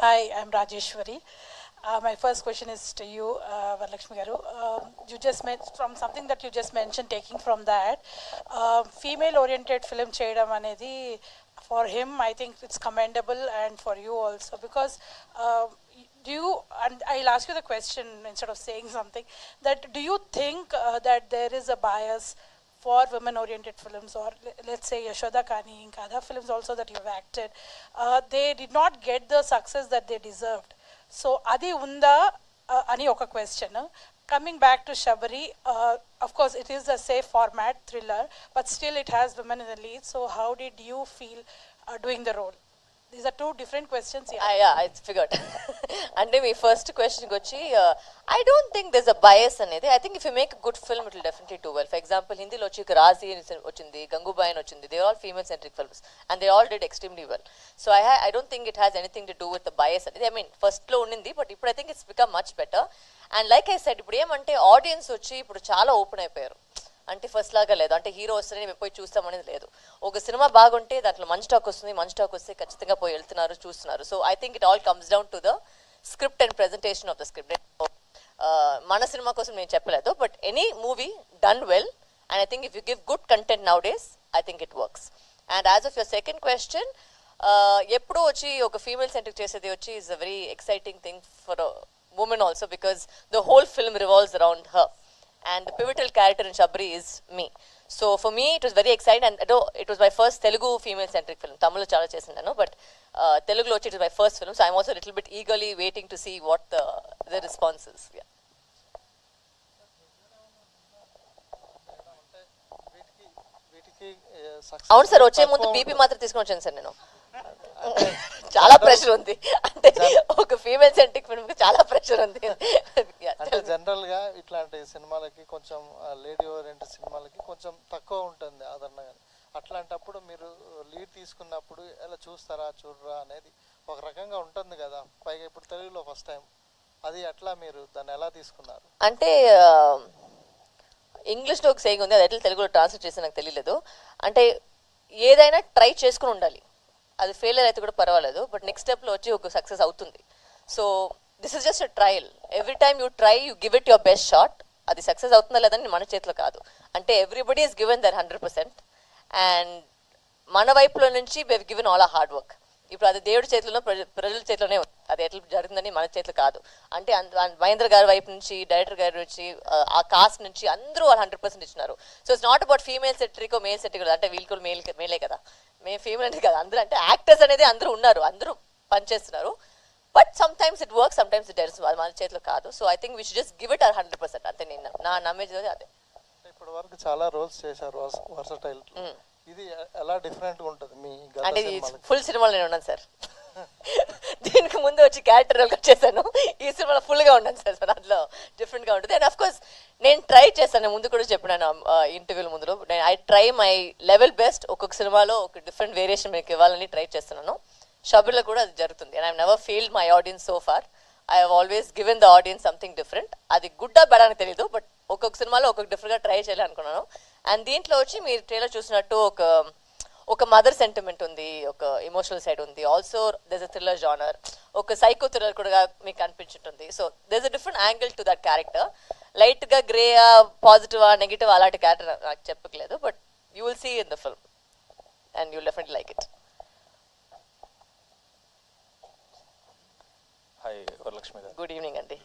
Hi, I'm Rajeshwari. My first question is to you, Varalakshmi Garu. You just meant from something that you just mentioned, taking from that, female-oriented film cheyadam anedi, for him, I think it's commendable, and for you also, because do you, and I'll ask you the question instead of saying something, that do you think that there is a bias for women-oriented films, or let's say Yashoda Kani, other films also that you've acted, they did not get the success that they deserved. So, Adi Unda, Ani Oka question. Coming back to Shabari, of course, it is a safe format thriller, but still it has women in the lead. So, how did you feel doing the role? These are two different questions. I figured. And my first question gochi, I don't think there's a bias anedi. I think if you make a good film, it will definitely do well. For example, Hindi lo Razi ochindi, Gangubai ochindi. They're all female-centric films, and they all did extremely well. So I don't think it has anything to do with the bias. I mean, first lo unnindi, but I think it's become much better. And like I said, ఇప్పుడు ఏమంటే audience వచ్చి ఇప్పుడు చాలా open అయిపోయారు. అంటే first లాగా లేదు, అంటే హీరో వస్తేనే మేము పోయి చూస్తామనేది లేదు. ఒక సినిమా బాగుంటే దాంట్లో మంచి టాక్ వస్తుంది, మంచి టాక్ వస్తే ఖచ్చితంగా పోయి వెళ్తున్నారు, చూస్తున్నారు. So I think it all comes down to the script and presentation of the script. మన సినిమా కోసం నేను చెప్పలేదు, but any movie done well, and I think if you give good content now days, I think it works. And as of your second question, ఎప్పుడూ వచ్చి ఒక female centric చేసేది వచ్చి is a very exciting thing for women also, because the whole film revolves around her. And the pivotal character in Shabari is me. So for me, it was very exciting, and it was my first Telugu female-centric film. Tamil chala chesindanu, but Telugu lo it was my first film, so I'm also a little bit eagerly waiting to see what the response is. Yeah. అవును sir, వచ్చే ముందు BP మాత్రం తీసుకొని వచ్చాను sir నేను. చాలా pressure ఉంది, అంటే ఒక ఫీమేల్ సెంట్రిక్ ఫిల్మ్ కి చాలా ప్రెషర్ ఉంది. అంటే జనరల్ గా ఇట్లాంటి సినిమాలకి కొంచెం లేడీ ఓరియంటెడ్ సినిమాలకి కొంచెం తక్కువ ఉంటుంది ఆదరణ. అట్లాంటప్పుడు మీరు లీడ్ తీసుకున్నప్పుడు ఎలా చూస్తారా చూడరా అనేది ఒక రకంగా ఉంటుంది కదా, పైగా ఇప్పుడు తెలుగులో ఫస్ట్ టైం, అది ఎట్లా మీరు దాన్ని ఎలా తీసుకున్నారు? అంటే ఇంగ్లీష్లో ఒక సేయింగ్ ఉంది, అది ఎట్లా తెలుగులో ట్రాన్స్లేట్ చేసి నాకు తెలియలేదు. అంటే ఏదైనా ట్రై చేసుకుని ఉండాలి, అది ఫెయిలియర్ అయితే కూడా పర్వాలేదు, బట్ నెక్స్ట్ స్టెప్లో వచ్చి ఒక సక్సెస్ అవుతుంది. So this is just a trial. Every time you try, you give it your best shot. అది సక్సెస్ అవుతుందా లేదని మన చేతిలో కాదు. అంటే everybody is given their 100%, and మన వైపులో నుంచి వీ హెవ్ గివెన్ ఆల్ ఆ హార్డ్ వర్క్. ఇప్పుడు అది దేవుడి చేతిలో, ప్రజల చేతిలోనే ఉంది, అది ఎట్లా జరుగుతుందని మన చేతిలో కాదు. అంటే మహేంద్ర గారి వైపు నుంచి, డైరెక్టర్ గారి నుంచి, ఆ కాస్ట్ నుంచి అందరూ వాళ్ళు 100% ఇచ్చినారు. So it's not about female సెట్రికో మేల్ సెట్రికో, అంటే వీళ్ళు కూడా మేలే కదా, మేము ఫీమేల్ అంటే కదా, అందరూ అంటే యాక్టర్స్ అనేది అందరూ ఉన్నారు, అందరూ పనిచేస్తున్నారు. But some times it work, some times it doesn't, అది మన చేతిలో కాదు. So I think we should just give it or 100%. అంతే, నేను నా నమ్మేది అదే. ఇప్పటి వరకు చాలా రోల్స్ చేశారు, వర్సటైల్. ఇది ఎలా డిఫరెంట్ గా ఉంటుంది మీ? అంటే ఫుల్ సినిమాలో నేను ఉన్నాను సార్. దీనికి ముందు వచ్చి క్యారెక్టర్ రోల్ చేశాను, ఈ సినిమాలో ఫుల్గా ఉన్నాను సార్. సో దాంట్లో డిఫరెంట్గా ఉంటుంది. అండ్ అఫ్ కోర్స్ నేను ట్రై చేస్తాను, ముందు కూడా చెప్పినాను ఇంటర్వ్యూల ముందులో, నేను I try my level best. ఒక్కొక్క సినిమాలో ఒక డిఫరెంట్ వేరియేషన్ మీకు ఇవ్వాలని ట్రై చేస్తున్నాను. షబీర్లో కూడా అది జరుగుతుంది. And I never failed my audience so far. I have always given the audience something different. అది గుడ్డా బెడా అని తెలియదు, బట్ ఒక్కొక్క సినిమాలో ఒక్కొక్క డిఫరెంట్గా ట్రై చేయాలి అనుకున్నాను. అండ్ దీంట్లో వచ్చి మీరు ట్రైలర్ చూసినట్టు ఒక మదర్ సెంటిమెంట్ ఉంది, ఒక ఎమోషనల్ సైడ్ ఉంది, also there a thriller genre, ఒక సైకో థ్రిల్లర్ కూడా మీకు అనిపించుంటుంది. So there a different angle to that character. లైట్గా గ్రేయా, పాజిటివా, నెగిటివ్ అలాంటి క్యారెక్టర్ నాకు చెప్పట్లేదు, but you will see in the film and you will definitely like it. Hi, Varalakshmi. Good evening, Andy.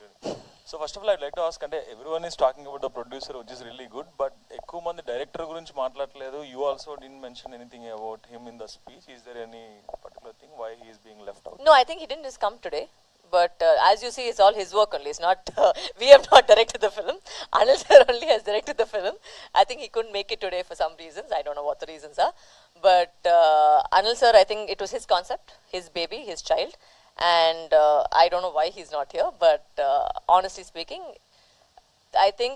So first of all, I'd like to ask, everyone is talking about the producer, which is really good, but ఎక్కువ మంది director గురించి మాట్లాడలేదు. You also didn't mention anything about him in the speech. Is there any particular thing why he is being left out? No, I think he didn't just come today, but as you see, it's all his work only. It's not, we have not directed the film. Anil sir only has directed the film. I think he couldn't make it today for some reasons. I don't know what the reasons are, but Anil sir, I think it was his concept, his baby, his child. And I don't know why he's not here, but honestly speaking, I think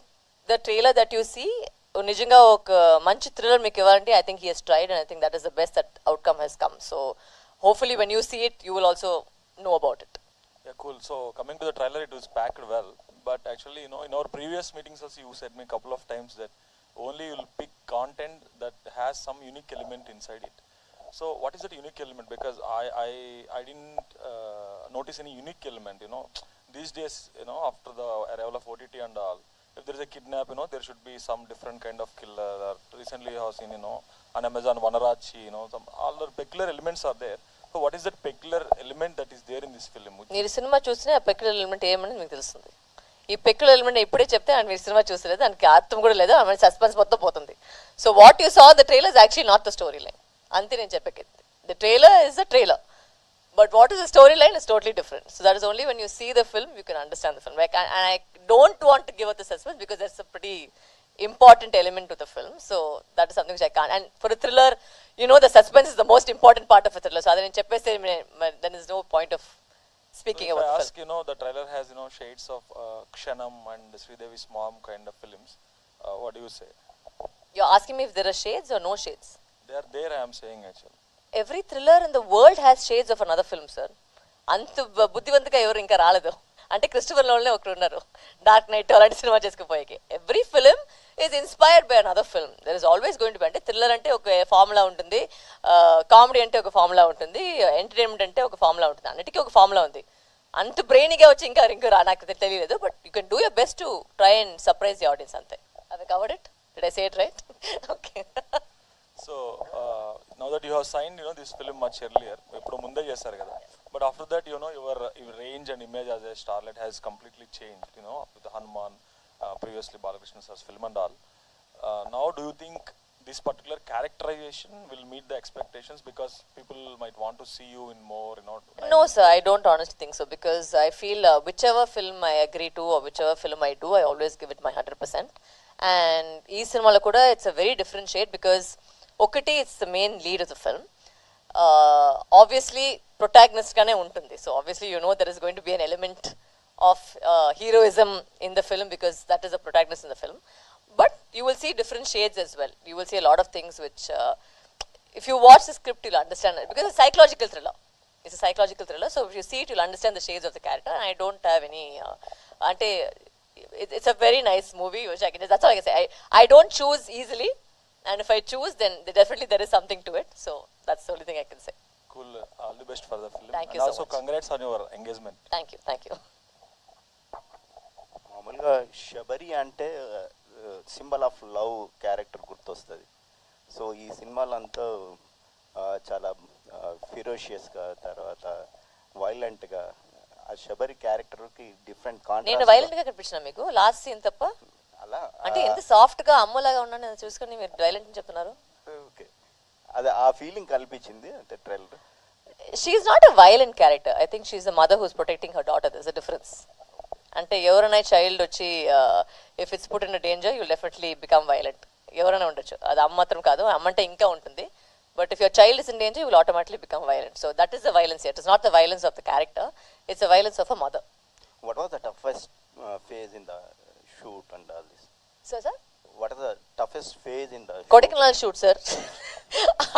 the trailer that you see, nijanga oka manchi thriller meeku ivalante, I think he has tried, and I think that is the best that outcome has come. So hopefully when you see it, you will also know about it. Yeah, cool. So coming to the trailer, it was packed well, but actually, in our previous meetings also, you said me a couple of times that only you'll pick content that has some unique element inside it. So what is that unique element? Because I didn't notice any unique element. You know, these days, you know, after the arrival of OTT and all, if there is a kidnap, you know, there should be some different kind of killer. Recently, I have seen, you know, on Amazon Vanarachi, you know, some all the peculiar elements are there. So what is that peculiar element that is there in this film? మీరు cinema చూసినా ఆ peculiar element ఏమని మీకు తెలుస్తుంది. ఈ peculiar element ఇప్పుడే చెప్తే and మీరు సినిమా చూసలేదు, దానికి అర్థం కూడా లేదు, ఆమె సస్పెన్స్ మొత్తం పోతుంది. So what you saw the trailer is actually not the story line. అంతే నేను చెప్పేది. The trailer is the trailer, but what is the storyline is totally different. So that is only when you see the film you can understand the film. Like, and I don't want to give up the suspense because that's a pretty important element to the film. So that is something which I can't. And for a thriller, you know, the suspense is the most important part of a thriller. So I didn't cheppese, then is no point of speaking So if about I the ask, film. you know, the trailer has, you know, shades of Kshanam and Sridevi's Mom kind of films. What do you say? You're asking me if there are shades or no shades. They are there, I am saying actually. Every thriller in the world has shades of another film, sir. అంత బుద్ధివంతుగా ఎవరు ఇంకా రాలేదు. అంటే Christopher నోలనే ఒకరు ఉన్నారు dark knight అలాంటి సినిమా చేసుకుపోయాకి. Every film is inspired by another film. There is always going to be. అంటే థ్రిల్లర్ అంటే ఒక ఫార్ములా ఉంటుంది, కామెడీ అంటే ఒక ఫార్ములా ఉంటుంది, ఎంటర్టైన్మెంట్ అంటే ఒక ఫార్ములా ఉంటుంది, అన్నిటికీ ఒక ఫార్ములా ఉంది. అంత బ్రెయిన్గా వచ్చి ఇంకా నాకు తెలియలేదు. But you can do your best to try and surprise the audience అంతే. Have I covered it? Did I say it right? Okay. So now that you have signed, you know, this film much earlier, ఇప్పుడు ముందే చేశారు కదా. But after that, you know, your range and image as a starlet has completely changed. You know, with Hanuman, previously Balakrishna sir's film and all. Now, do you think this particular characterization will meet the expectations because people might want to see you in more, you know? No, sir, I don't honestly think so because I feel whichever film I agree to or whichever film I do, I always give it my 100%. And ఈ సినిమాలో కూడా it's a very different shade because ఒకటి it's the main lead of the film. Obviously protagonist గానే ఉంటుంది. So obviously you know there is going to be an element of heroism in the film because that is the protagonist in the film. But you will see different shades as well. You will see a lot of things which if you watch the script you'll understand it because it's a psychological thriller. It's a psychological thriller. So if you see it you'll understand the shades of the character. And I don't have any ante it's a very nice movie which I can just, that's all I can say. I don't choose easily, and if I choose then definitely there is something to it. So that's the only thing I can say. Cool. All the best for the film. Thank you and so also much. congrats on your engagement. Thank you. మామూలుగా శబరి అంటే symbol of love character గుర్తొస్తుంది. So ఈ సినిమాలంతా చాలా ఫిరోషియస్గా తర్వాత వైలెంట్గా ఆ శబరి క్యారెక్టర్కి different నేను contrast. Violent గా కనిపించిన మీకు లాస్ట్ సీన్ తప్ప? అలా అంటే ఎంత సాఫ్ట్ గా అమ్మలాగా ఉన్నాను నేను చూసుకొని మీరు వైలెంట్ అని చెప్తున్నారు. ఓకే, అదే ఆ ఫీలింగ్ కల్పించింది అంటే trailer. She is not a violent character. I think she is the mother who's protecting her daughter. There is a difference. అంటే ఎవరైనా చైల్డ్ వచ్చి if it's put in danger you'll definitely become violent. ఎవరైనా ఉండొచ్చు, అది అమ్మ మాత్రం కాదు, అమ్మ అంటే ఇంకా ఉంటుంది. But if your child is in danger, you will automatically become violent. So that is the violence here. It is not the violence of the character. It's the violence of a mother. What was the toughest phase in the shoot and all this? Sir? What is the toughest phase in the Kodaikanal shoot, sir.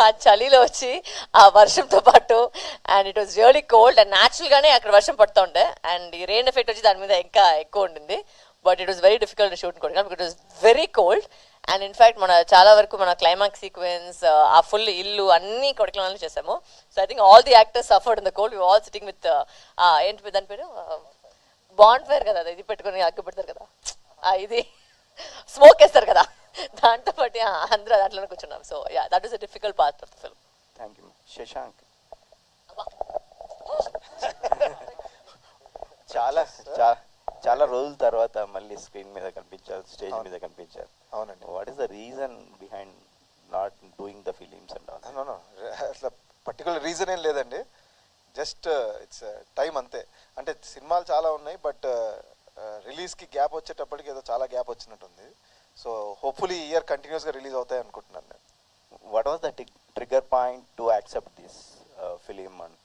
ఆ చలిలో వచ్చి ఆ వర్షంతో పాటు and it was really cold and న్యాచురల్గానే అక్కడ వర్షం పడుతూ ఉండే అండ్ ఈ రెయిన్ ఎఫెక్ట్ వచ్చి దాని మీద ఇంకా ఎక్కువ ఉండింది. But it was very difficult to shoot Kodaikanal because it was very cold. And in fact మన చాలా వరకు మన క్లైమాక్స్ సీక్వెన్స్ ఆ ఫుల్ ఇల్లు అన్నీ కొడైకనల్లో చేసాము. So I think all the actors suffered in the cold. We all sitting with ఏంటి దాని పేరు బాండ్ ఫైర్ కదా, ఇది పెట్టుకుని అగ్గి పెడతారు కదా, ఇది స్మోక్ వేస్తారు కదా, దాంతో పాటు అందరూ దాంట్లోనే కూర్చున్నాం. So yeah, that is a difficult part of the film. Thank you. Shashank చాలా చాలా రోజుల తర్వాత మళ్ళీ స్క్రీన్ మీద కనిపించారు, స్టేజ్ మీద కనిపించారు. అవునండి. What is the reason behind not doing the films and all? No అట్లా పర్టికులర్ రీజన్ ఏం లేదండి, జస్ట్ ఇట్స్ టైం అంతే. అంటే సినిమాలు చాలా ఉన్నాయి బట్ రిలీజ్కి గ్యాప్ వచ్చేటప్పటికి ఏదో చాలా గ్యాప్ వచ్చినట్టుంది. సో హోప్ఫుల్లీ ఈ ఇయర్ కంటిన్యూస్గా రిలీజ్ అవుతాయి అనుకుంటున్నాను నేను. What was the trigger point to accept this film? And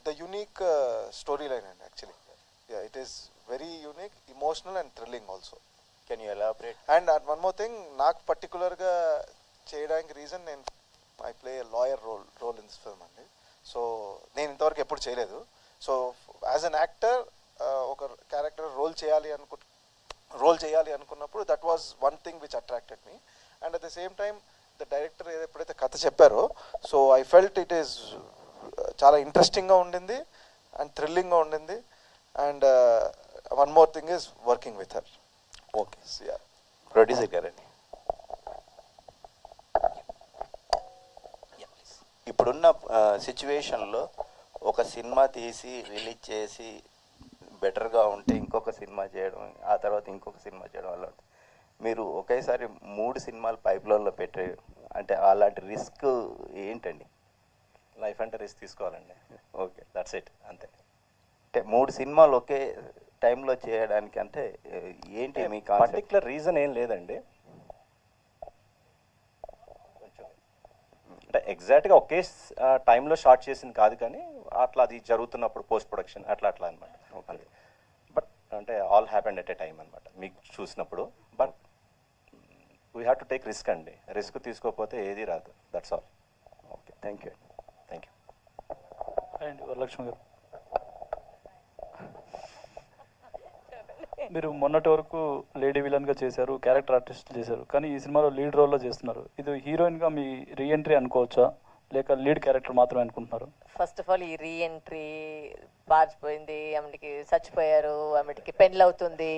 the unique story line అండి actually. It is very unique, emotional and thrilling also. Can you elaborate? And one more thing, నాకు పర్టికులర్గా చేయడానికి reason నేను I play lawyer role in this film అండి. So నేను ఇంతవరకు ఎప్పుడు చేయలేదు. సో యాజ్ అన్ యాక్టర్ ఒక క్యారెక్టర్ రోల్ చేయాలి అనుకున్నప్పుడు that was one thing which attracted me. And at the same time the director ఎప్పుడైతే కథ చెప్పారో, so I felt it is చాలా ఇంట్రెస్టింగ్గా ఉండింది అండ్ థ్రిల్లింగ్గా ఉండింది. And one more thing is working with her. Okay, producer గారండి, ఇప్పుడున్న సిచ్యువేషన్లో ఒక సినిమా తీసి రిలీజ్ చేసి బెటర్గా ఉంటే ఇంకొక సినిమా చేయడం, ఆ తర్వాత ఇంకొక సినిమా చేయడం అలా ఉంటుంది. మీరు ఒకేసారి 3 సినిమాలు పైప్లైన్లో పెట్టే అంటే అలాంటి రిస్క్ ఏంటండి? లైఫ్ అంటే రిస్క్ తీసుకోవాలండి. ఓకే, దట్స్ ఇట్, అంతే. అంటే 3 సినిమాలు ఒకే టైంలో చేయడానికి అంటే ఏంటి మీ కాన్సెప్ట్? పర్టికులర్ రీజన్ ఏం లేదండి. కొంచెం అంటే ఎగ్జాక్ట్గా ఒకే టైంలో షార్ట్ చేసింది కాదు, కానీ అట్లా అది జరుగుతున్నప్పుడు పోస్ట్ ప్రొడక్షన్ అట్లా అనమాట. ఓకే, బట్ అంటే all happened at a time అనమాట మీకు చూసినప్పుడు. But we have to take risk అండి. రిస్క్ తీసుకోకపోతే ఏది రాదు. That's all. Okay, thank you. Thank you. And Varalakshmi గారు, మీరు మొన్నటి వరకు లేడీ విలన్గా చేశారు, క్యారెక్టర్ ఆర్టిస్ట్ చేశారు, కానీ ఈ సినిమాలో లీడ్ రోల్లో చేస్తున్నారు. ఇది హీరోయిన్గా మీ రీఎంట్రీ అనుకోవచ్చా, లేక లీడ్ క్యారెక్టర్ మాత్రమే అనుకుంటున్నారు? ఫస్ట్ ఆఫ్ ఆల్ ఈ రీఎంట్రీ పారిపోయింది, ఆమెకి చచ్చిపోయారు, ఆమెకి పెళ్ళి అవుతుంది,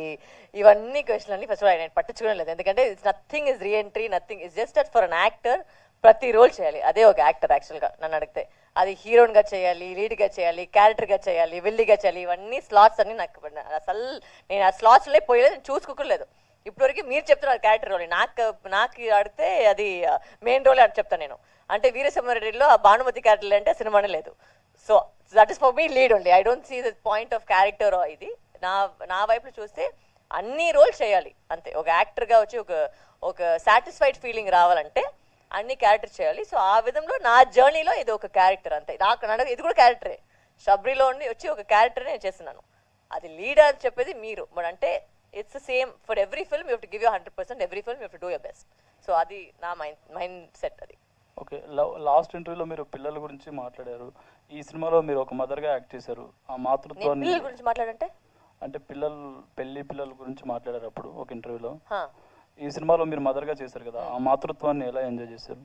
ఇవన్నీ క్వశ్చన్ అన్ని ఫస్ట్ ఆఫ్ ఆల్ నేను పట్టించుకోవడం లేదు. ఎందుకంటే it's nothing is reentry, nothing is just that for an actor ప్రతి రోల్ చేయాలి. అదే ఒక యాక్టర్ యాక్చువల్గా నన్ను అడిగితే. అది హీరోయిన్గా చేయాలి, లీడ్గా చేయాలి, క్యారెక్టర్గా చేయాలి, విల్లీగా చేయాలి, ఇవన్నీ స్లాట్స్ అన్ని నాకు అసలు నేను ఆ స్లాట్స్లో పోయలేదు, నేను చూసుకోలేదు. ఇప్పటివరకు మీరు చెప్తున్నారు క్యారెక్టర్ రోల్, నాకు అడిగితే అది మెయిన్ రోల్ అని చెప్తాను నేను. అంటే వీరసింహారెడ్డిలో ఆ భానుమతి క్యారెక్టర్ అంటే సినిమానే లేదు. So that is for me lead only. I don't see the point of character ఇది. నా వైపులో చూస్తే అన్ని రోల్ చేయాలి అంతే. ఒక యాక్టర్గా వచ్చి ఒక సాటిస్ఫైడ్ ఫీలింగ్ రావాలంటే అన్ని క్యారెక్టర్ చేయాలి. సో ఆ విధంలో నా జర్నీలో ఇది ఒక క్యారెక్టర్ అంతే. నాకు ఇది కూడా క్యారెక్టరే. షబ్రిలో ఉండి వచ్చి ఒక క్యారెక్టర్ నేను చేస్తున్నాను. అది లీడ్ అని చెప్పేది మీరు. బట్ అంటే it's same for every film. You have to give you 100%. Every film you have to do your best. So అది నా మైండ్ సెట్ అది. ఓకే, లాస్ట్ ఇంటర్వ్యూలో మీరు పిల్లల గురించి మాట్లాడారు. ఈ సినిమాలో మీరు ఒక మదర్గా యాక్ట్ చేశారు. ఆ మాతృత్వాన్ని పిల్లల గురించి మాట్లాడంటే అంటే పిల్లల గురించి మాట్లాడారు అప్పుడు ఒక ఇంటర్వ్యూలో. ఈ సినిమాలో మీరు మదర్గా చేశారు కదా, ఆ మాతృత్వాన్ని ఎలా ఎంజాయ్ చేశారు?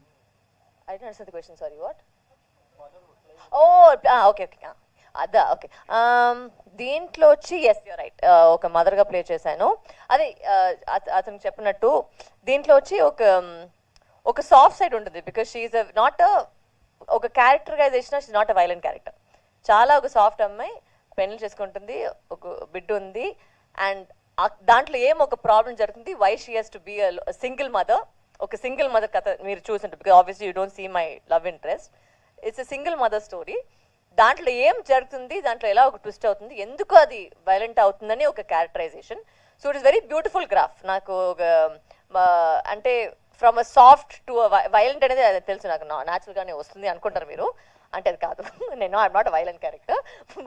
I don't understand the question, sorry. What? Oh okay okay, అదా ఓకే. దీంట్లో వచ్చి ఎస్ యూర్ రైట్, ఒక మదర్గా ప్లే చేశాను. అదే అతను చెప్పినట్టు దీంట్లో వచ్చి ఒక సాఫ్ట్ సైడ్ ఉంటుంది. బికాస్ షీఈ్ నాట్ ఒక క్యారెక్టర్గా చేసిన she's not a violent character. చాలా ఒక సాఫ్ట్ అమ్మాయి, పెళ్లి చేసుకుంటుంది, ఒక బిడ్డ ఉంది, అండ్ దాంట్లో ఒక ప్రాబ్లం జరుగుతుంది. Why she has to be single mother. ఒక సింగిల్ మదర్ కథ మీరు చూసింటారు. Because obviously you don't see my love interest. It's a single mother story. దాంట్లో జరుగుతుంది, దాంట్లో ఎలా ఒక ట్విస్ట్ అవుతుంది, ఎందుకు అది వైలెంట్ అవుతుందని ఒక characterization. So it is very beautiful graph. నాకు ఒక అంటే from a soft to violent అనేది అది తెలుసు, నాకు న్యాచురల్గానే వస్తుంది అనుకుంటారు మీరు. అంటే అది కాదు, నేను I'm not a violent character.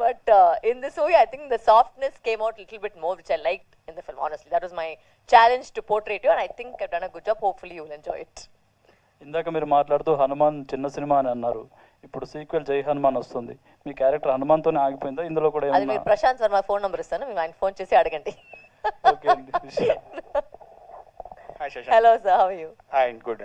But in this movie I think the softness came out little bit more, which I liked in the film. Honestly that was my challenge to portray you, and I think I've done a good job. Hopefully you will enjoy it. ఇందాక మీరు మాట్లాడుతూ హనుమాన్ చిన్న cinema అని అన్నారు. ఇప్పుడు sequel జై హనుమాన్ వస్తుంది. మీ character హనుమాన్తోనే ఆగిపోయిందా? ఇందులో కూడా అది మీరు ప్రశాంత్ వర్మ ఫోన్ నెంబర్ ఇస్తాను, మీరు ఆయన ఫోన్ చేసి అడగండి. ఓకే అండి. Hi Shashank. Hello sir, how are you? Hi, good.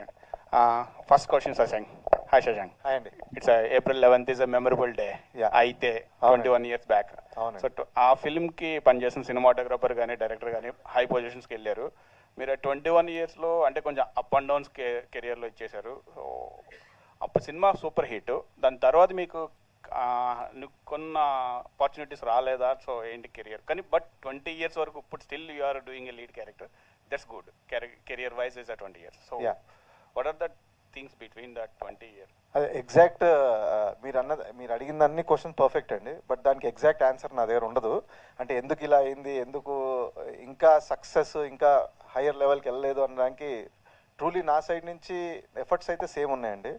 First question, Shashank. Hi Shashank. Hi Andy. It's April 11th is a memorable day. Yeah. అయితే 21 years back. అవునండి. సో ఆ ఫిల్మ్కి పనిచేసిన సినిమాటోగ్రఫర్ కానీ డైరెక్టర్ కానీ high పొజిషన్స్కి వెళ్ళారు. మీరు 21 yearsలో అంటే కొంచెం అప్ అండ్ డౌన్స్ కెరియర్లో ఇచ్చేశారు. సో అప్పుడు సినిమా సూపర్ హిట్. దాని తర్వాత మీకు కొన్న ఆపర్చునిటీస్ రాలేదా? సో ఏంటి కెరియర్ కానీ బట్ 20 years వరకు ఇప్పుడు still you are doing a lead character. That's good. Career wise is 20 years. So what are the things between that 20 years? అదే ఎగ్జాక్ట్ మీరు అడిగిన అన్ని క్వశ్చన్ పర్ఫెక్ట్ అండి. బట్ దానికి ఎగ్జాక్ట్ ఆన్సర్ నా దగ్గర ఉండదు. అంటే ఎందుకు ఇలా అయింది, ఎందుకు ఇంకా సక్సెస్ ఇంకా హయ్యర్ లెవెల్కి వెళ్ళలేదు అనడానికి ట్రూలీ నా సైడ్ నుంచి ఎఫర్ట్స్ అయితే సేమ్ ఉన్నాయండి.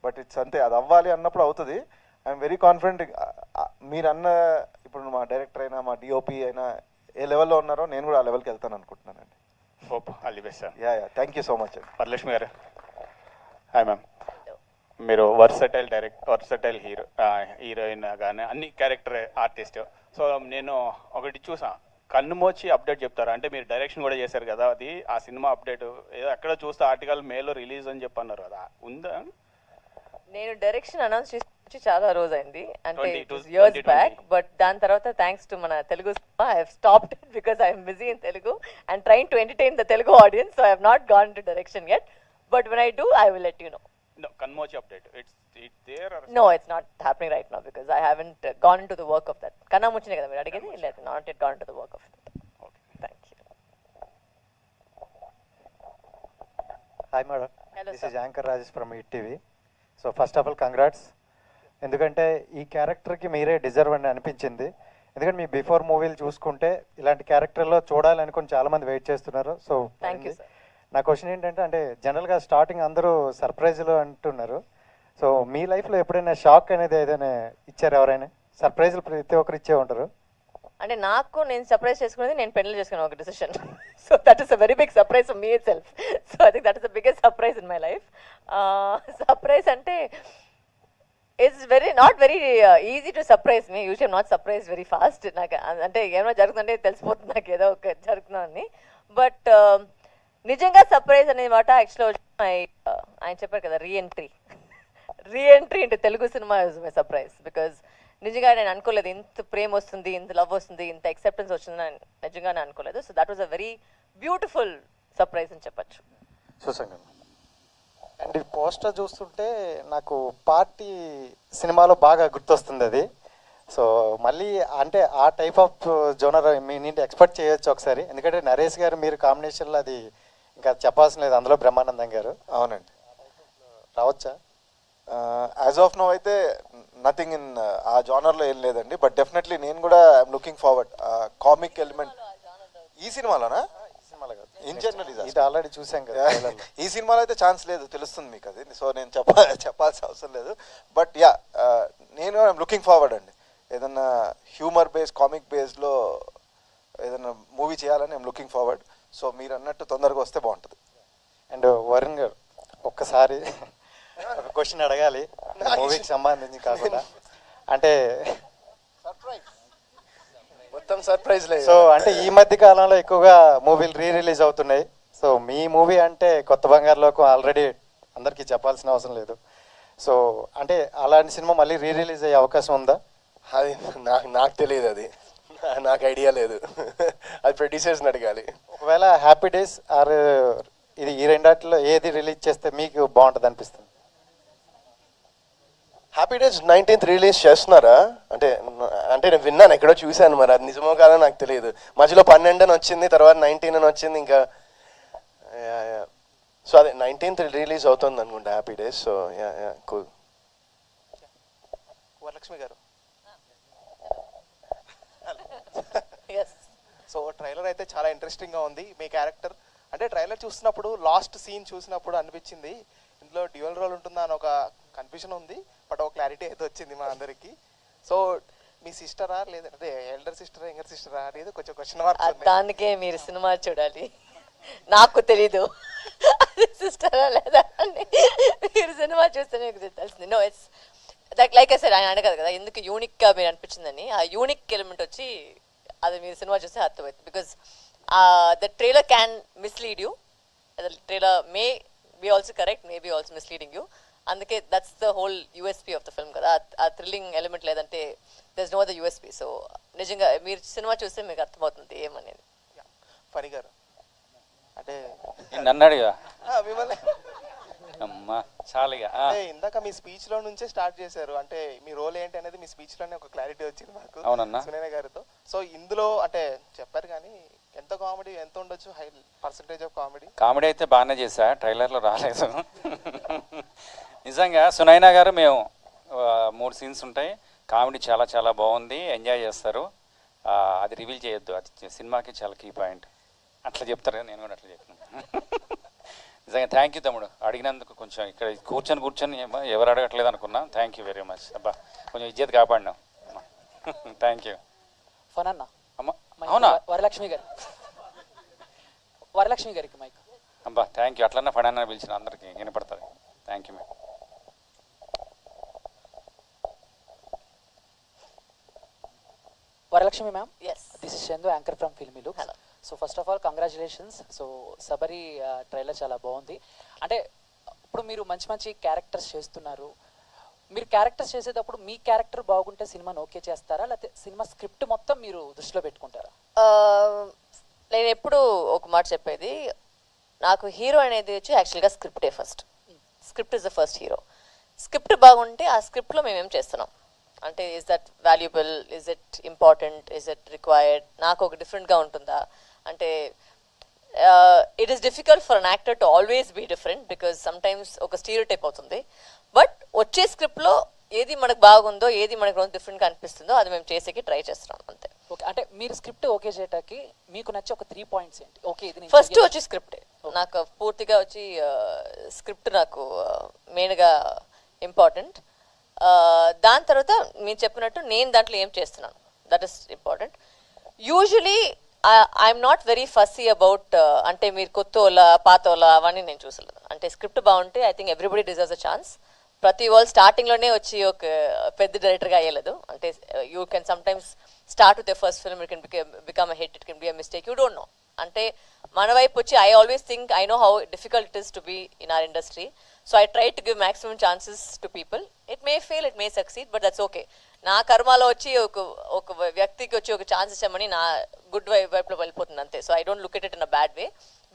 బట్ ఇట్స్ అంతే, అది అవ్వాలి అన్నప్పుడు అవుతుంది. I'm very confident. మీరు ఇప్పుడు మా డైరెక్టర్ అయినా మా డిఓపి అయినా ఏ లెవెల్లో ఉన్నారో నేను కూడా ఆ లెవెల్కి వెళ్తాను అనుకుంటున్నానండి. Hope all the best sir. Yeah thank you so much అండి. వరలక్ష్మి గారు. Hi ma'am. మీరు వర్సటైల్ హీరోయిన్ కానీ అన్ని క్యారెక్టర్ ఆర్టిస్ట్. సో నేను ఒకటి చూసా, కన్ను మోచి అప్డేట్ చెప్తారా? అంటే మీరు డైరెక్షన్ కూడా చేశారు కదా, అది ఆ సినిమా అప్డేట్ ఏదో ఎక్కడ చూస్తే ఆర్టికల్ మేలో రిలీజ్ అని చెప్పన్నారు కదా, ఉందా? నేను డైరెక్షన్ అనౌన్స్ చేసి చాలా రోజు అయింది, అంటే 20 ఇయర్స్ బ్యాక్. బట్ దాని తర్వాత థ్యాంక్స్ టు మన Telugu cinema I have stopped it because I'm busy in Telugu and trying to entertain the Telugu audience. So I have not gone to direction yet, బట్ when I do I will let you know. No, కన్మోచి update it's there or No, it's not happening right now because I haven't gone into the work of that. కన్నా ముచ్చినే కదా మీరు అడిగింది, లేదు, not yet gone into the work of that. Okay. Thank you. Hi madam, Hello, this sir. is Anchor Rajesh from ET TV. So first of all congrats, ఎందుకంటే ఈ క్యారెక్టర్కి మీరే deserve అని అనిపించింది. ఎందుకంటే మీ బిఫోర్ మూవీలు చూసుకుంటే ఇలాంటి క్యారెక్టర్లో చూడాలనుకుని చాలామంది వెయిట్ చేస్తున్నారు. So Thank you, sir. నా క్వశ్చన్ ఏంటంటే, అంటే జనరల్గా స్టార్టింగ్ అందరూ సర్ప్రైజ్లు అంటున్నారు. సో మీ లైఫ్లో ఎప్పుడైనా షాక్ అనేది ఏదైనా ఇచ్చారు? ఎవరైనా సర్ప్రైజ్లు ప్రతి ఒక్కరు ఇచ్చే ఉంటారు. అంటే నాకు నేను సర్ప్రైజ్ చేసుకునేది నేను పెళ్లి చేసుకున్న ఒక decision. So that is a very big surprise for me itself. So I think that is the biggest surprise in my life. Surprise అంటే it's not very easy to surprise me. Usual not surprise very fast. నాకు అంటే ఏమైనా జరుగుతుందంటే తెలిసిపోతుంది నాకు ఏదో ఒక జరుగుతుందని. బట్ నిజంగా సర్ప్రైజ్ అనే మాట యాక్చువల్లీ ఆయన చెప్పారు కదా, reentry into Telugu cinema is my surprise. Because నిజంగా నేను అనుకోలేదు ఇంత ప్రేమ వస్తుంది, ఇంత లవ్ వస్తుంది, ఇంత యాక్సెప్టెన్స్ వస్తుందని నిజంగానే అనుకోలేదు. So that was a very beautiful surprise అని చెప్పచ్చు. సుసంగం. అండ్ ఈ పోస్టర్ చూస్తుంటే నాకు పార్టీ సినిమాలో బాగా గుర్తొస్తుంది అది. సో మళ్ళీ అంటే ఆ టైప్ ఆఫ్ జోనర్ మీ నుండి ఎక్స్పెక్ట్ చేయొచ్చు ఒకసారి, ఎందుకంటే నరేష్ గారు మీరు కాంబినేషన్లో అది ఇంకా చెప్పాల్సిన లేదు, అందులో బ్రహ్మానందం గారు. అవునండి, రావచ్చా? యాజ్ ఆఫ్ నో అయితే నథింగ్ ఇన్ ఆ జానర్లో ఏం లేదండి. బట్ డెఫినెట్లీ నేను కూడా I'm looking forward comic element ఈ సినిమాలోనా, ఇన్ జనరల్ ఇది ఆల్రెడీ చూసాం కదా. ఈ సినిమాలో అయితే ఛాన్స్ లేదు, తెలుస్తుంది మీకు అది. సో నేను చెప్పాల్సిన అవసరం లేదు. బట్ యా, నేను ఐఎమ్ లుకింగ్ ఫార్వర్డ్ అండి. ఏదన్నా హ్యూమర్ బేస్ కామిక్ బేస్లో ఏదన్నా మూవీ చేయాలని ఐఎమ్ లుకింగ్ ఫార్వర్డ్. సో మీరు అన్నట్టు తొందరగా వస్తే బాగుంటుంది. అండ్ వరుణ్ గారు ఒక్కసారి ఒక క్వశ్చన్ అడగాలి, మూవీకి సంబంధించి కాకుండా. అంటే మొత్తం సర్ప్రైజ్ లేదు. సో అంటే ఈ మధ్య కాలంలో ఎక్కువగా మూవీలు రిలీజ్ అవుతున్నాయి. సో మీ మూవీ అంటే కొత్త బంగారు లోకం ఆల్రెడీ అందరికీ చెప్పాల్సిన అవసరం లేదు. సో అంటే అలాంటి సినిమా మళ్ళీ రిలీజ్ అయ్యే అవకాశం ఉందా? అది నాకు తెలియదు, అది నాకు ఐడియా లేదు. అది ప్రొడ్యూసర్స్ని అడగాలి. ఒకవేళ హ్యాపీ డేస్ ఆర్ ఇది ఈ రెండాటిలో ఏది రిలీజ్ చేస్తే మీకు బాగుంటుంది అనిపిస్తుంది? హ్యాపీ డేస్ 19th రిలీజ్ చేస్తున్నారా అంటే నేను విన్నాను, ఎక్కడో చూశాను, మరి అది నిజమో కాదో నాకు తెలియదు. మధ్యలో 12 అని వచ్చింది, తర్వాత 19 అని వచ్చింది, ఇంకా సో అదే 19th రిలీజ్ అవుతుంది అనుకుంటా happy days. So yeah cool. Varalakshmi గారు, సో ట్రైలర్ అయితే చాలా ఇంట్రెస్టింగ్గా ఉంది. మీ క్యారెక్టర్ అంటే ట్రైలర్ చూసినప్పుడు లాస్ట్ సీన్ చూసినప్పుడు అనిపించింది ఇందులో డ్యూయల్ రోల్ ఉంటుందా అని ఒక కన్ఫ్యూజన్ ఉంది. బట్ ఒక క్లారిటీ అయితే వచ్చింది మా అందరికి. సో మీ సిస్టరా లేదంటే ఎల్డర్ సిస్టరా యంగర్ సిస్టరా అనేది కొంచెం క్వశ్చన్ మార్క్. దానికే మీరు సినిమా చూడాలి, నాకు తెలీదు సిస్టరా లేదా అని. మీరు సినిమా చూస్తే మీకు తెలిసింది. No, it's like I said, ఆయన అడగదు కదా ఎందుకు యూనిక్గా మీరు అనిపించిందని. ఆ యూనిక్ ఎలిమెంట్ వచ్చి అది మీరు సినిమా చూస్తే అర్థమవుతుంది. Because the trailer can mislead you, the trailer may be also correct, may be also misleading you. అందుకే that's the whole USP of the film కదా. ఆ థ్రిల్లింగ్ ఎలిమెంట్ లేదంటే there's no the USP. So నిజంగా మీరు cinema చూస్తే మీకు అర్థమవుతుంది ఏమనేది. ఫణి గారు అంటే నన్ను అడిగా మిమ్మల్ని అమ్మా చాలుగా. ఇందాక మీ స్పీచ్ లో నుంచే స్టార్ట్ చేశారు, అంటే మీ రోల్ ఏంటి అనేది మీ స్పీచ్ లోనే ఒక క్లారిటీ వచ్చింది మాకు అవునన్నా సునైన గారితో. సో ఇందులో అంటే చెప్పారు కానీ ఎంత కామెడీ ఎంత ఉండొచ్చు, హై పర్సంటేజ్ ఆఫ్ కామెడీ అయితే బాగానే చేశా, ట్రైలర్లో రాలేదు. నిజంగా సునైనా గారు మేము 3 సీన్స్ ఉంటాయి, కామెడీ చాలా చాలా బాగుంది, ఎంజాయ్ చేస్తారు. అది రివీల్ చేయొద్దు, అది సినిమాకి చాలా కీ పాయింట్. అట్లా చెప్తారు, నేను కూడా అట్లా చెప్తున్నాను. నిజంగా థ్యాంక్ యూ తమ్ముడు, అడిగినందుకు. కొంచెం ఇక్కడ కూర్చొని ఎవరు అడగట్లేదు అనుకున్నా. Thank you very much. అబ్బా కొంచెం ఇజ్జత్ కాపాడినాం. Thank you. ఫనన్నా అమ్మ అవునా? వరలక్ష్మి గారికి మైక్. అబ్బా థ్యాంక్ యూ. అట్లన్నా ఫడన్నా పిలిచిన అందరికీ వినపడుతుంది. Thank you madam. Varalakshmi ma'am. Yes. This is Chandu anchor from Filmy Looks. So first of all congratulations. So Sabari trailer చాలా బాగుంది. అంటే ఇప్పుడు మీరు మంచి మంచి క్యారెక్టర్స్ చేస్తున్నారు. మీరు క్యారెక్టర్స్ చేసేటప్పుడు మీ క్యారెక్టర్ బాగుంటే సినిమాని ఓకే చేస్తారా, లేకపోతే సినిమా స్క్రిప్ట్ మొత్తం మీరు దృష్టిలో పెట్టుకుంటారా? నేను ఎప్పుడు ఒక మాట చెప్పేది, నాకు హీరో అనేది వచ్చి యాక్చువల్గా స్క్రిప్టే first. Script is the first hero. Script బాగుంటే ఆ స్క్రిప్ట్లో మేమేం చేస్తున్నాం అంటే, is that valuable, is it important, is it required, నాకు ఒక డిఫరెంట్గా ఉంటుందా అంటే. It is difficult for an actor to always be different because sometimes ఒక స్టీరియోటైప్ అవుతుంది. బట్ వచ్చే స్క్రిప్ట్లో ఏది మనకు బాగుందో, ఏది మనకు డిఫరెంట్గా అనిపిస్తుందో అది మేము చేసేకి ట్రై చేస్తున్నాం అంతే. ఓకే, అంటే మీరు స్క్రిప్ట్ ఓకే చేయటానికి మీకు నచ్చే ఒక 3 పాయింట్స్ ఏంటి? ఓకే, ఇది ఫస్ట్ వచ్చి స్క్రిప్టే. నాకు పూర్తిగా వచ్చి స్క్రిప్ట్ నాకు మెయిన్గా ఇంపార్టెంట్. దాని తర్వాత మీరు చెప్పినట్టు నేను దాంట్లో ఏం చేస్తున్నాను, that is important. Usually I'm not very fussy about అంటే మీరు కొత్త వాళ్ళ పాత వాళ్ళ అవన్నీ నేను చూసలేదు. అంటే స్క్రిప్ట్ బాగుంటే I think everybody deserves a chance. ప్రతి వాళ్ళు స్టార్టింగ్లోనే వచ్చి ఒక పెద్ద డైరెక్టర్గా అయ్యలేదు. అంటే you can sometimes start with the first film, it can become a hit, it can be a mistake, you don't know. అంటే మన వైపు వచ్చి I always think I know how difficult it is to be in our industry. So I try to give maximum chances to people. It may fail, it may succeed, but that's okay. నా కర్మలో వచ్చి ఒక వ్యక్తికి వచ్చి ఒక chance ఇచ్చామని నా good వైపులో వెళ్ళిపోతుంది అంతే. So I don't look it in a bad way.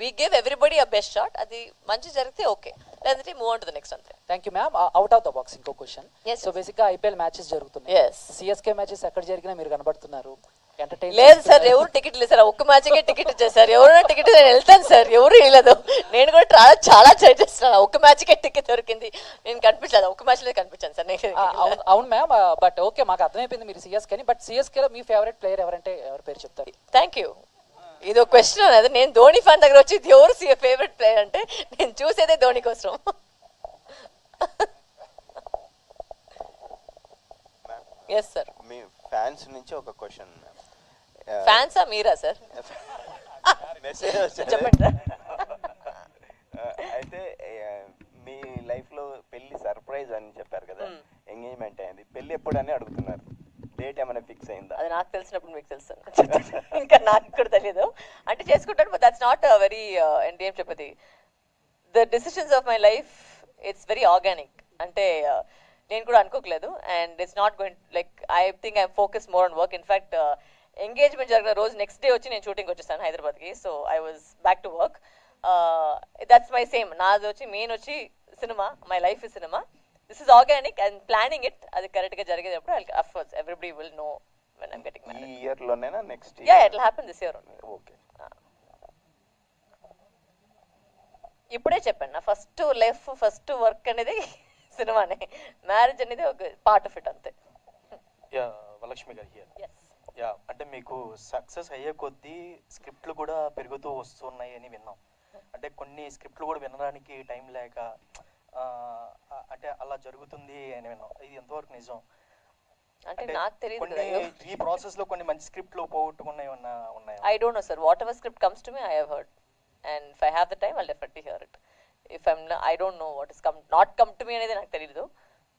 We give everybody a best shot. అది మంచి జరిగితే ఓకే, లేదంటే move on to the next అంతే. Thank you ma'am. Out of the box ఇంకో క్వశ్చన్. సో బేసిక్గా ఐపీఎల్ మ్యాచెస్ జరుగుతున్నాయి. CSK matches ఎక్కడ జరిగినా మీరు కనబడుతున్నారు. లేదు సార్, ఎవరు టికెట్ లేదు సార్. ఒక్క మ్యాచ్కే టికెట్ ఇచ్చారు సార్. ఎవరైనా టికెట్ నేను వెళ్తాను సార్, ఎవరు ఇవ్వలేదు. నేను కూడా చాలా ట్రై చేస్తున్నాను. ఒక్క మ్యాచ్కే టికెట్ దొరికింది, నేను కనిపించలేదు. ఒక్క మ్యాచ్లో కనిపించాను సార్. అవును మ్యామ్, బట్ ఓకే మాకు అర్థమైపోయింది మీరు సిఎస్కేని. బట్ సిఎస్కేలో మీ ఫేవరెట్ ప్లేయర్ ఎవరంటే ఎవరి పేరు చెప్తారు? Thank you. ఇది ఒక క్వశ్చన్ అనేది. నేను ధోని ఫ్యాన్ దగ్గర వచ్చి ఎవరు ఫేవరెట్ ప్లేయర్ అంటే నేను చూసేదే ధోని కోసం. Yes sir. మీ ఫ్యాన్స్ నుంచి ఒక క్వశ్చన్. ఫ్యాన్సా మీరా సార్? మెసేజ్ వచ్చింది చెప్పండి సార్. అయితే మీ లైఫ్లో పెళ్లి సర్ప్రైజ్ అని చెప్పారు కదా, ఎంగేజ్మెంట్ అయింది, పెళ్లి ఎప్పుడు అని అడుగుతున్నారు. డేట్ ఏమైనా ఫిక్స్ అయిందా? అది నాకు తెలిసినప్పుడు మీకు తెలుసు, ఇంకా నాకు కూడా తెలియదు. అంటే చేసుకుంటాను, బట్ దట్స్ నాట్ వెరీ అంటే ఏం చెప్పది, the decisions of my life it's very organic. అంటే నేను కూడా అనుకోకలేదు. And it's not going like I think I focus more on work. In fact engagement జరిగిన రోజు నెక్స్ట్ డే వచ్చి నేను షూటింగ్ వచ్చేసాను హైదరాబాద్కి. So I was back to work. That's my same. నాది వచ్చి మెయిన్ వచ్చి cinema, my life is cinema. This is organic and planning it. అది కరెక్ట్గా జరిగేటప్పుడు of course everybody will know when I'm getting married. ఈ ఇయర్లోనేనా next yeah, it will happen this year only. Okay. ఇప్పుడే చెప్పాను, నా ఫస్ట్ లైఫ్ ఫస్ట్ వర్క్ అనేది సినిమానే. మ్యారేజ్ అనేది ఒక పార్ట్ ఆఫ్ ఇట్ అంతే. యా, వరలక్ష్మి గారు హియర్. యా, అంటే మీకు సక్సెస్ అయ్యే కొద్దీ స్క్రిప్ట్లు కూడా పెరుగుతూ వస్తున్నాయి అని విన్నాం. అంటే కొన్ని స్క్రిప్ట్లు కూడా వినడానికి టైం లేక అంటే అలా జరుగుతుంది అని విన్నాం. ఇది ఎంతవరకు నిజం? అంటే నాకు తెలియదు. ఈ ప్రాసెస్ లో కొన్ని మంచి స్క్రిప్ట్లు పోగొట్టుకున్నాయి ఉన్నాయి. I don't know, sir. Whatever script comes to me, I have heard, and if I have the time, I'll definitely hear it. If I don't know what is not come to me అనేది నాకు తెలియదు.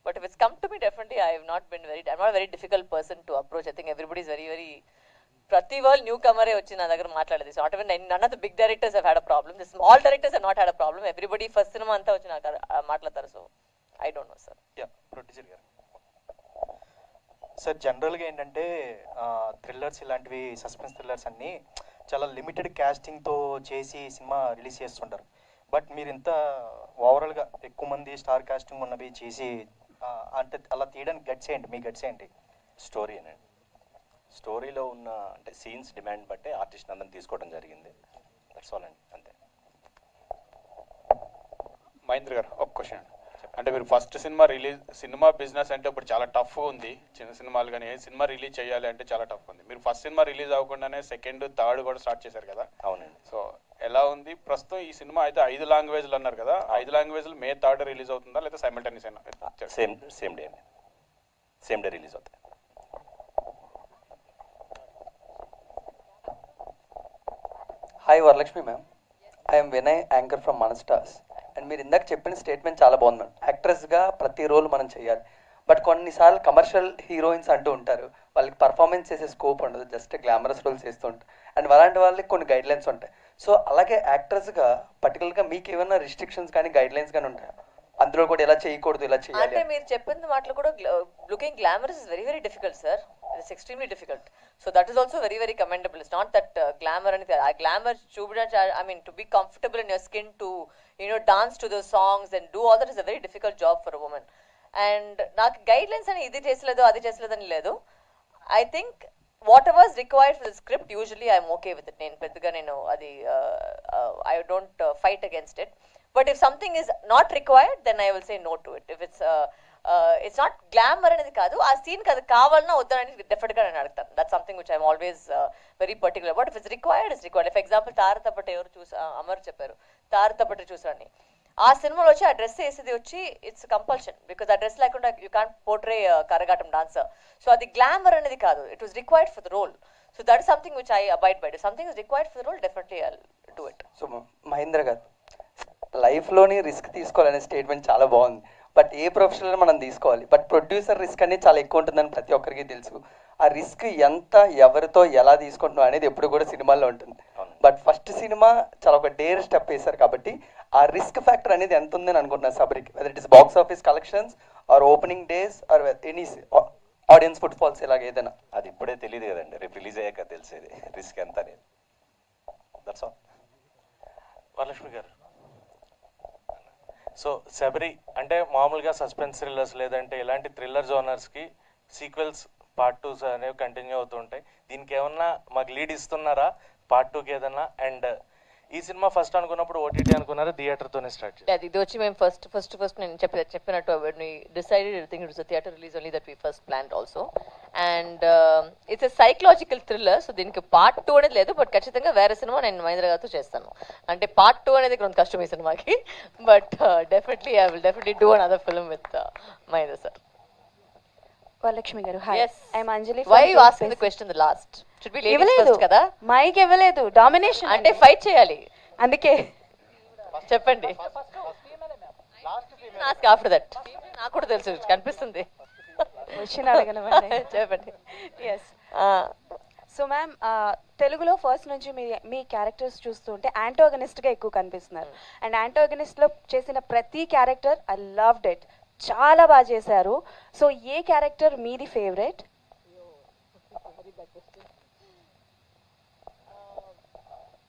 But if it's come to me, definitely I have not been I'm not a very difficult person to approach. I think everybody is very, very, ప్రతి వాళ్ళు new Kamare వచ్చి నా దగ్గర మాట్లాడేది. So not even none of the big directors have had a problem. The small directors have not had a problem. Everybody first సినిమా అంతా వచ్చి నాకు మాట్లాడతారు. So I don't know sir. Yeah, producer గారు సార్, జనరల్గా ఏంటంటే థ్రిల్లర్స్ ఇలాంటివి, suspense thrillers అన్నీ చాలా లిమిటెడ్ క్యాస్టింగ్తో చేసి సినిమా రిలీజ్ చేస్తుంటారు. బట్ మీరు ఇంత ఓవరాల్గా ఎక్కువ మంది స్టార్ కాస్టింగ్ ఉన్నవి చేసి అంటే అలా తీయడానికి గట్స్ ఏంటి? మీ గట్స్ ఏంటి? స్టోరీ అనండి. స్టోరీలో ఉన్న అంటే సీన్స్ డిమాండ్ బట్టి ఆర్టిస్ట్ అందరిని తీసుకోవడం జరిగింది. దట్స్ ఆల్ అండి, అంతే. మహేంద్ర గారు ఒక క్వశ్చన్. అంటే మీరు ఫస్ట్ సినిమా బిజినెస్ అంటే ఇప్పుడు చాలా టఫ్ ఉంది. చిన్న సినిమాలు కానీ సినిమా రిలీజ్ చేయాలి అంటే చాలా టఫ్ ఉంది. మీరు ఫస్ట్ సినిమా రిలీజ్ అవ్వకుండానే సెకండ్, థర్డ్ కూడా స్టార్ట్ చేశారు కదా. అవునండి. సో ఎలా ఉంది ప్రస్తుతం ఈ సినిమా? అయితే 5 లాంగ్వేజ్లు అన్నారు కదా, 5 లాంగ్వేజ్లు May 3rd రిలీజ్ అవుతుందా లేదా సైమల్టేనియస్ అయినా? సేమ్ డే అండి, సేమ్ డే రిలీజ్ అవుతాయి. Hi Varalakshmi ma'am, I'm Vinay, anchor from మన స్టార్స్. అండ్ మీరు ఇందాక చెప్పిన స్టేట్మెంట్ చాలా బాగుంది మ్యామ్. యాక్ట్రెస్గా ప్రతి రోల్ మనం చేయాలి. బట్ కొన్నిసార్లు కమర్షియల్ హీరోయిన్స్ అంటూ ఉంటారు, వాళ్ళకి పర్ఫార్మెన్స్ చేసే స్కోప్ ఉండదు, జస్ట్ గ్లామరస్ రోల్స్ చేస్తూ ఉంటారు. అండ్ అలాంటి వాళ్ళకి కొన్ని గైడ్ లైన్స్ ఉంటాయి. సో అలాగే యాక్టర్స్గా పర్టికులర్గా మీకు ఏమైనా రిస్ట్రిక్షన్స్ కానీ గైడ్ లైన్స్ కానీ ఉంటాయి, అందులో కూడా ఇలా చేయకూడదు ఇలా చేయాలి? అంటే మీరు చెప్పిన మాటలు కూడా looking glamorous is very very difficult sir. It's extremely difficult. So that is also very very commendable. It's not that glamour అనేది. ఆ గ్లామర్ చూపించడానికి, I mean to be comfortable in your skin, to dance to the songs and do all that is a very difficult job for a women. And నాకు guide lines అని ఇది చేసలేదు అది చేసలేదు అని లేదు. I think what ever is required for the script usually I'm okay with it. నేను పెద్దగా అది I don't fight against it. But if something is not required, then I will say no to it. If it's not glamour అనేది కాదు, ఆ scene అది కావాలన్నా వద్దని డెఫినెట్గా నేను అడుగుతాను. That's something which I'm always very particular. But if it's required it's required. For example తారతపట్టు ఎవరు అమర్ చెప్పారు, తారతపట్టు చూసారని. ఆ సినిమాలో వచ్చి ఆ డ్రెస్ వేసేది వచ్చి ఇట్స్ కంపల్షన్. బికాస్ ఆ డ్రెస్ లేకుండా you can't portray Karagattam dancer. So అది గ్లామర్ అనేది కాదు, it was required for the role. So that is something which I abide by. Something is required for the role, definitely I will do it. So Mahendra garu, లైఫ్లోని risk తీసుకోవాలనే statement చాలా బాగుంది. But a professional మనం తీసుకోవాలి, but producer risk అనేది చాలా ఎక్కువ ఉంటుందని ప్రతి ఒక్కరికి తెలుసు. ఆ రిస్క్ ఎంత ఎవరితో ఎలా తీసుకుంటున్నాం అనేది ఎప్పుడు కూడా సినిమాల్లో ఉంటుంది. బట్ ఫస్ట్ సినిమా చాలా ఒక డేర్ స్టెప్ వేశారు కాబట్టి ఆ రిస్క్ ఫ్యాక్టర్ అనేది ఎంత ఉందని అనుకుంటున్నారు సబరికి? Whether it is box office collections or opening days or any audience footfalls ఇలాగ ఏదైనా? అది ఇప్పుడే తెలియదు కదండి, రేపు రిలీజ్ అయ్యాక తెలిసేది రిస్క్ ఎంత అనేది. That's all. వరలక్ష్మి గారు, సో శబరి అంటే మామూలుగా సస్పెన్స్ థ్రిల్లర్స్ లేదంటే ఇలాంటి థ్రిల్లర్ జోనర్స్కి సీక్వెల్స్ పార్ట్ 2 అనేవి కంటిన్యూ అవుతుంటాయి. దీనికి ఏమన్నా మాకు లీడ్ ఇస్తున్నారా పార్ట్ 2కి ఏదన్నా? అండ్ ఈ సినిమా ఫస్ట్ అనుకున్నప్పుడు ఓటీటీ అనుకున్నారా, థియేటర్తోనే స్టార్ట్ చేయాలి? అది ఇది వచ్చి మేము ఫస్ట్ నేను చెప్పినట్టు decided everything it's theatre release only that we first planned also. And it's a psychological thriller. So దీనికి పార్ట్ 2 అనేది లేదు, బట్ ఖచ్చితంగా వేరే సినిమా నేను మహేంద్ర గారితో చేస్తాను. అంటే పార్ట్ 2 అనేది కొంచెం కష్టం ఈ సినిమాకి, but definitely I will definitely do another film with Mahendra sir. Varalakshmi garu, hi. I'm Anjali. Why you asking the question the last? Should be ladies first కదా? మైక్ ఇవ్వలేదు, డామినేషన్ అంటే ఫైట్ చేయాలి అందుకే. చెప్పండి. ఆఫ్టర్ దట్ నాకు కూడా తెలుసు, కనిపిస్తుంది. క్వశ్చన్ అడగనమండి. చెప్పండి. ఎస్. సో మ్యామ్, తెలుగులో ఫస్ట్ నుంచి మీ క్యారెక్టర్స్ చూస్తుంటే యాంటోగనిస్ట్గా ఎక్కువ కనిపిస్తున్నారు. అండ్ యాంటోగనిస్ట్లో చేసిన ప్రతి క్యారెక్టర్ ఐ లవ్డ్ ఇట్, చాలా బాగా చేశారు. సో ఏ క్యారెక్టర్ మీది favourite?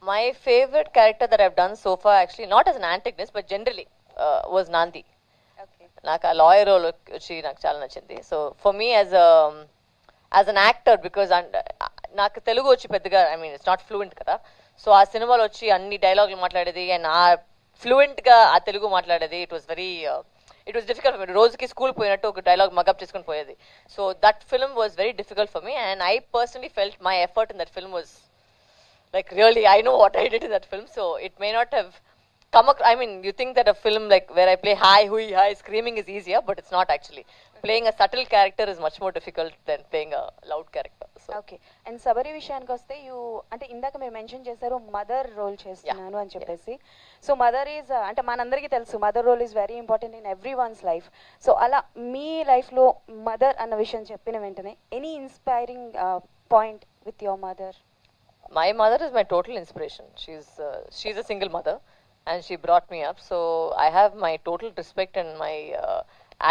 My favorite character that I've done so far, actually not as an antagonist but generally, was Nandi. నాకు ఆ లాయర్ రోల్ వచ్చి నాకు చాలా నచ్చింది. So for me as an actor, because నాకు తెలుగు వచ్చి పెద్దగా I mean it's not fluent కదా. సో ఆ సినిమాలో వచ్చి అన్ని డైలాగులు మాట్లాడేది అండ్ ఆ ఫ్లూయెంట్గా ఆ తెలుగు మాట్లాడేది. It was difficult for me. రోజుకి స్కూల్ పోయినట్టు ఒక డైలాగ్ మగప్ చేసుకుని పోయేది. So that film was very difficult for me and I personally felt my effort in that film was like really I know what I did in that film, so it may not have come across. I mean, you think that a film like where I play hi hui hi screaming is easier, but it's not actually. Playing a subtle character is much more difficult than playing a loud character. So okay. And Sabari విషయానికి వస్తే అంటే ఇందాక మీరు mention చేశారు mother role చేస్తున్నాను అని చెప్పేసి. So mother is అంటే మనందరికీ తెలుసు mother role is very important in every one's life. So అలా మీ లైఫ్లో మదర్ అన్న విషయం చెప్పిన వెంటనే any inspiring point with your mother? my mother is my total inspiration. She's a single mother and she brought me up, so I have my total respect and my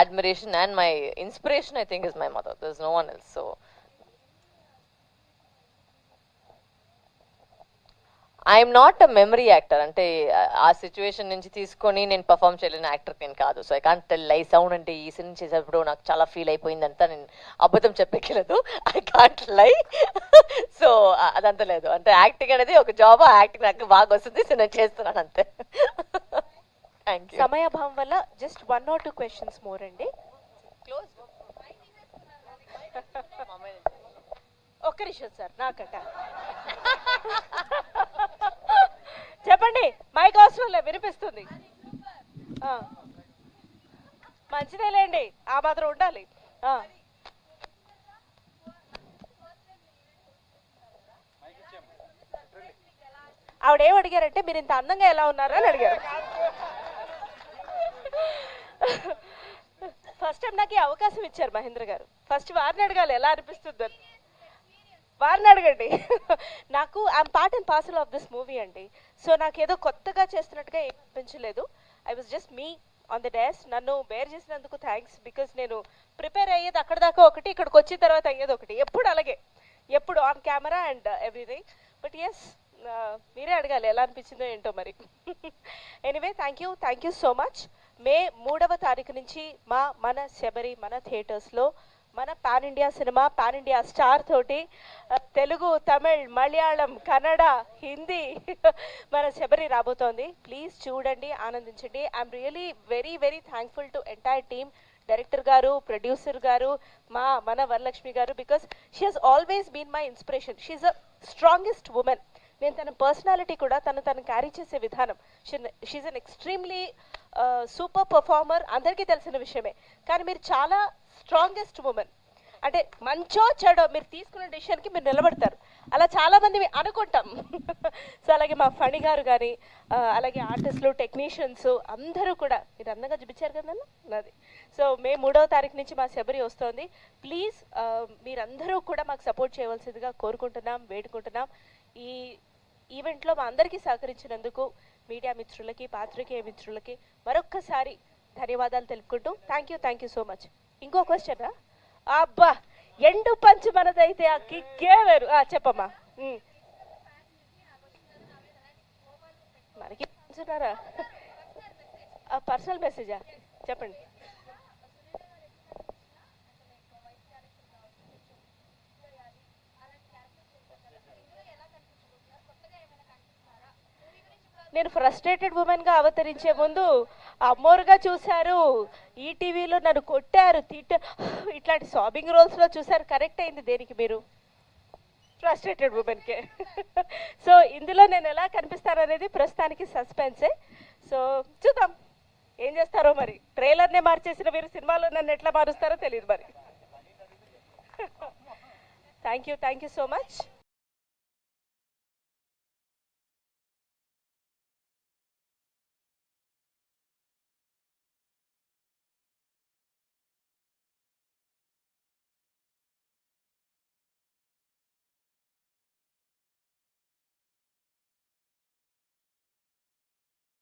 admiration and my inspiration, I think, is my mother. There's no one else. So I'm not a memory actor. అంటే ఆ situation నుంచి తీసుకొని నేను perform చేయలేని actor నేను కాదు. So I can't tell లై sound అంటే ఈ సినిమా చేసేటప్పుడు నాకు చాలా ఫీల్ అయిపోయిందంతా నేను అబద్ధం చెప్పలేదు. ఐ కాంట్ లై. సో అదంతా లేదు. అంటే యాక్టింగ్ అనేది ఒక జాబ్, ఆ యాక్టింగ్ నాకు బాగా వస్తుంది, సో నేను చేస్తున్నాను అంతే. Thank you. సమయాభావం వల్ల జస్ట్ 1 or 2 questions మోర్ అండి. ఒక్క నిమిషం సార్, నాకట చెప్పండి. మైక్ అవసరం లే, వినిపిస్తుంది. మంచిదేలేండి, ఆ మాత్రం ఉండాలి. ఆవిడ ఏం అడిగారంటే మీరు ఇంత అందంగా ఎలా ఉన్నారు అని అడిగారు. ఫస్ట్ టైం నాకు ఈ అవకాశం ఇచ్చారు మహేంద్ర గారు. ఫస్ట్ వారిని అడగాలి ఎలా అనిపిస్తుందని. వారిని అడగండి. నాకు I'm part and parcel of this movie అండి. సో నాకేదో కొత్తగా చేస్తున్నట్టుగా ఏం అనిపించలేదు. I was just me on the dash. నన్ను బేర్ చేసినందుకు థ్యాంక్స్. బికాస్ నేను ప్రిపేర్ అయ్యేది అక్కడ దాకా ఒకటి, ఇక్కడికి వచ్చిన తర్వాత అయ్యేది ఒకటి. ఎప్పుడు అలాగే, ఎప్పుడు on camera and everything. But yes, మీరే అడగాలి ఎలా అనిపించిందో ఏంటో మరి. Anyway, thank you so much. May 3వ తారీఖు నుంచి మన శబరి మన థియేటర్స్లో మన pan India cinema, pan India star తోటి తెలుగు, తమిళ్, మలయాళం, కన్నడ, హిందీ మన శబరి రాబోతోంది. ప్లీజ్ చూడండి, ఆనందించండి. I'm really very very thankful to entire team, director గారు, ప్రొడ్యూసర్ గారు, మన వరలక్ష్మి గారు. Because she has always been my inspiration. She's a strongest women. నేను తన పర్సనాలిటీ కూడా తను క్యారీ చేసే విధానం, she's an extremely super performer, అందరికీ తెలిసిన విషయమే. కానీ మీరు చాలా స్ట్రాంగెస్ట్ ఉమెన్. అంటే మంచో చెడో మీరు తీసుకున్న డెసిషన్కి మీరు నిలబడతారు. అలా చాలామంది అనుకుంటాం. సో అలాగే మా ఫణి గారు కానీ, అలాగే ఆర్టిస్టులు, టెక్నీషియన్స్ అందరూ కూడా మీరు అందంగా చూపించారు కదన్నా నాది. సో మే 3వ తారీఖు నుంచి మా శబరి వస్తోంది. ప్లీజ్ మీరందరూ కూడా మాకు సపోర్ట్ చేయవలసిందిగా కోరుకుంటున్నాం, వేడుకుంటున్నాం. ఈ ఈవెంట్లో మా అందరికీ సహకరించినందుకు మీడియా మిత్రులకి, పాత్రికేయ మిత్రులకి మరొక్కసారి ధన్యవాదాలు తెలుపుకుంటూ థ్యాంక్ యూ సో మచ్. ఇంకో క్వశ్చనా? అబ్బా, ఎండు పంచు మనదైతే ఆ కిక్కే వేరు. చెప్పమ్మా. మనకి పంచున్నారా? పర్సనల్ మెసేజా? చెప్పండి. నేను ఫ్రస్ట్రేటెడ్ ఉమెన్గా అవతరించే ముందు అమ్మోరుగా చూశారు, ఈటీవీలో నన్ను కొట్టారు, ఇట్లాంటి సాబింగ్ రోల్స్లో చూశారు. కరెక్ట్ అయింది దేనికి? మీరు ఫ్రస్ట్రేటెడ్ ఉమెన్కే. సో ఇందులో నేను ఎలా కనిపిస్తాననేది ప్రస్తుతానికి సస్పెన్సే. సో చూద్దాం ఏం చేస్తారో మరి. ట్రైలర్నే మార్చేసిన మీరు సినిమాలో నన్ను ఎట్లా మారుస్తారో తెలియదు మరి. Thank you so much.